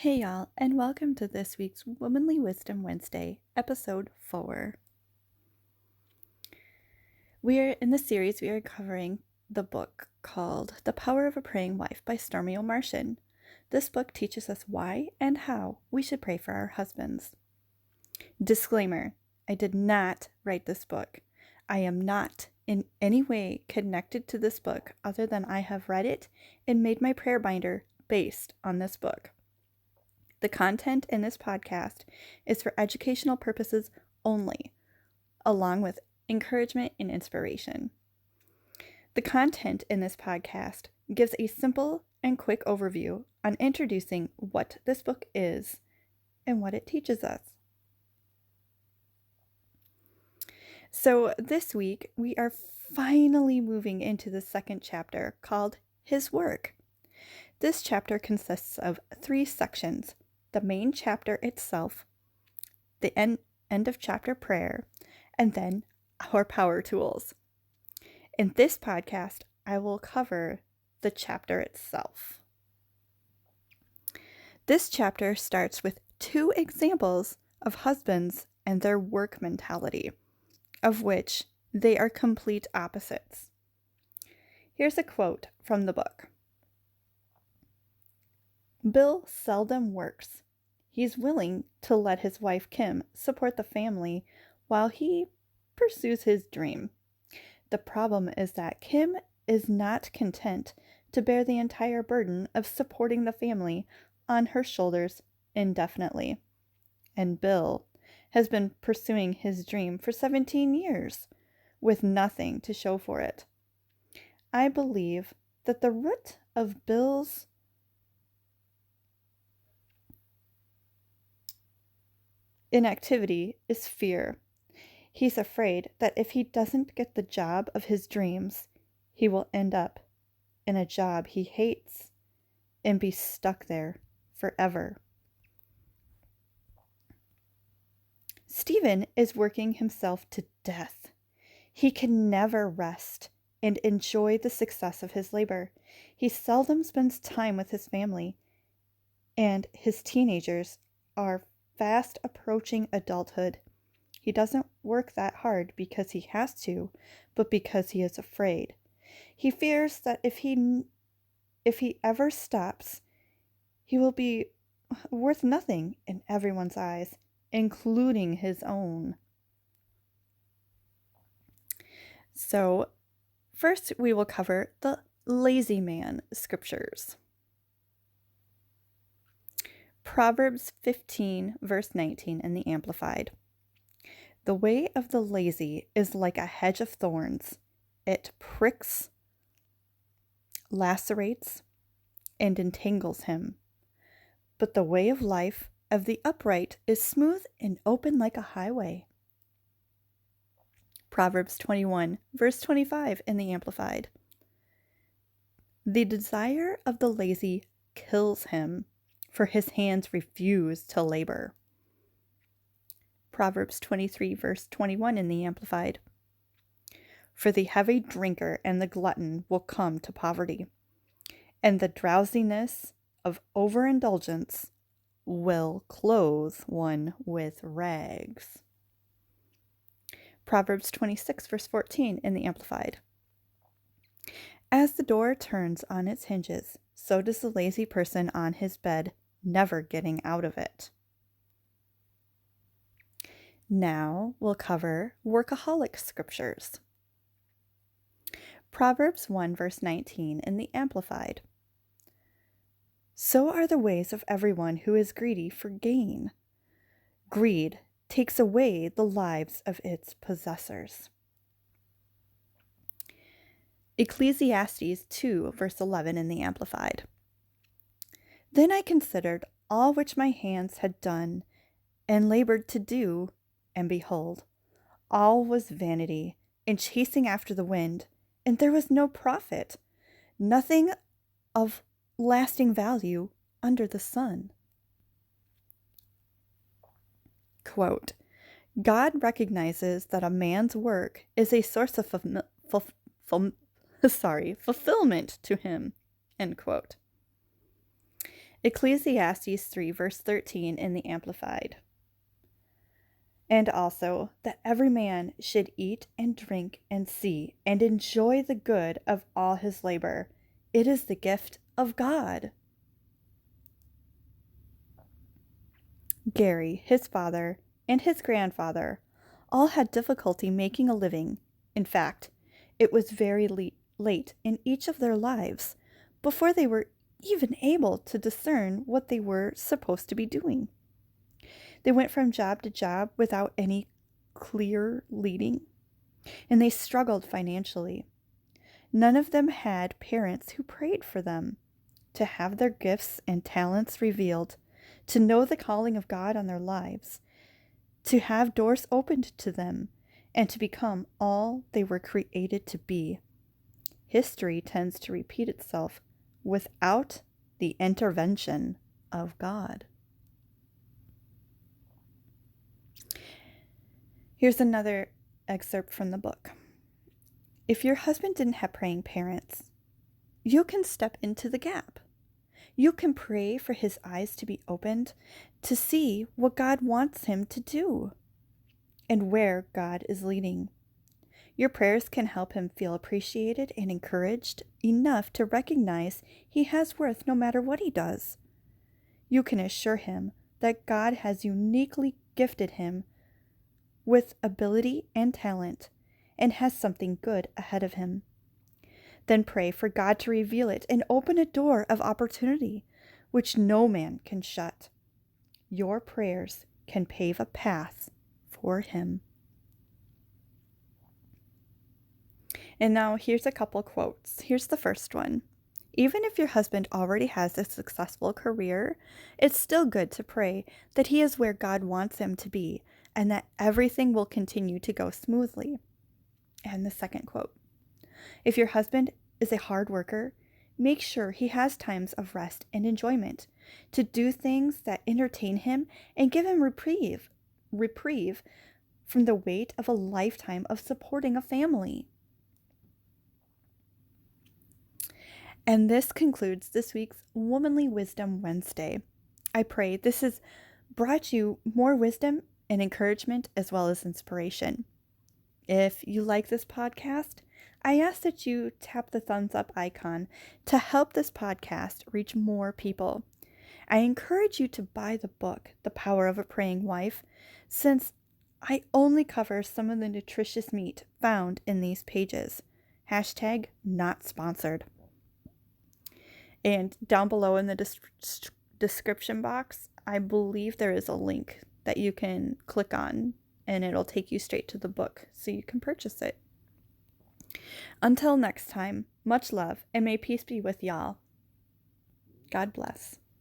Hey y'all, and welcome to this week's Womanly Wisdom Wednesday, episode 4. In this series, we are covering the book called The Power of a Praying Wife by Stormy O'Martian. This book teaches us why and how we should pray for our husbands. Disclaimer, I did not write this book. I am not in any way connected to this book other than I have read it and made my prayer binder based on this book. The content in this podcast is for educational purposes only, along with encouragement and inspiration. The content in this podcast gives a simple and quick overview on introducing what this book is and what it teaches us. So this week, we are finally moving into the second chapter called His Work. This chapter consists of 3 sections: the main chapter itself, the end of chapter prayer, and then our power tools. In this podcast, I will cover the chapter itself. This chapter starts with 2 examples of husbands and their work mentality, of which they are complete opposites. Here's a quote from the book. Bill seldom works. He's willing to let his wife Kim support the family while he pursues his dream. The problem is that Kim is not content to bear the entire burden of supporting the family on her shoulders indefinitely. And Bill has been pursuing his dream for 17 years with nothing to show for it. I believe that the root of Bill's inactivity is fear. He's afraid that if he doesn't get the job of his dreams, he will end up in a job he hates and be stuck there forever. Stephen is working himself to death. He can never rest and enjoy the success of his labor. He seldom spends time with his family, and his teenagers are fast approaching adulthood. He doesn't work that hard because he has to, but because he is afraid. He fears that if he ever stops, he will be worth nothing in everyone's eyes, including his own. So, first we will cover the lazy man scriptures. Proverbs 15, verse 19 in the Amplified. The way of the lazy is like a hedge of thorns. It pricks, lacerates, and entangles him. But the way of life of the upright is smooth and open like a highway. Proverbs 21, verse 25 in the Amplified. The desire of the lazy kills him, for his hands refuse to labor. Proverbs 23, verse 21 in the Amplified. For the heavy drinker and the glutton will come to poverty, and the drowsiness of overindulgence will clothe one with rags. Proverbs 26, verse 14 in the Amplified. As the door turns on its hinges, so does the lazy person on his bed, never getting out of it. Now we'll cover workaholic scriptures. Proverbs 1, verse 19 in the Amplified. So are the ways of everyone who is greedy for gain. Greed takes away the lives of its possessors. Ecclesiastes 2, verse 11 in the Amplified. Then I considered all which my hands had done and labored to do, and behold, all was vanity and chasing after the wind, and there was no profit, nothing of lasting value under the sun. Quote, God recognizes that a man's work is a source of fulfillment to him. End quote. Ecclesiastes 3, verse 13 in the Amplified. And also that every man should eat and drink and see and enjoy the good of all his labor. It is the gift of God. Gary, his father, and his grandfather all had difficulty making a living. In fact, it was very late in each of their lives before they were even able to discern what they were supposed to be doing. They went from job to job without any clear leading, and they struggled financially. None of them had parents who prayed for them to have their gifts and talents revealed, to know the calling of God on their lives, to have doors opened to them, and to become all they were created to be. History tends to repeat itself without the intervention of God. Here's another excerpt from the book. If your husband didn't have praying parents, you can step into the gap. You can pray for his eyes to be opened to see what God wants him to do and where God is leading. Your prayers can help him feel appreciated and encouraged enough to recognize he has worth no matter what he does. You can assure him that God has uniquely gifted him with ability and talent and has something good ahead of him. Then pray for God to reveal it and open a door of opportunity which no man can shut. Your prayers can pave a path for him. And now here's a couple quotes. Here's the first one. Even if your husband already has a successful career, it's still good to pray that he is where God wants him to be and that everything will continue to go smoothly. And the second quote. If your husband is a hard worker, make sure he has times of rest and enjoyment to do things that entertain him and give him reprieve from the weight of a lifetime of supporting a family. And this concludes this week's Womanly Wisdom Wednesday. I pray this has brought you more wisdom and encouragement as well as inspiration. If you like this podcast, I ask that you tap the thumbs up icon to help this podcast reach more people. I encourage you to buy the book, The Power of a Praying Wife, since I only cover some of the nutritious meat found in these pages. Hashtag not sponsored. And down below in the description box, I believe there is a link that you can click on and it'll take you straight to the book so you can purchase it. Until next time, much love and may peace be with y'all. God bless.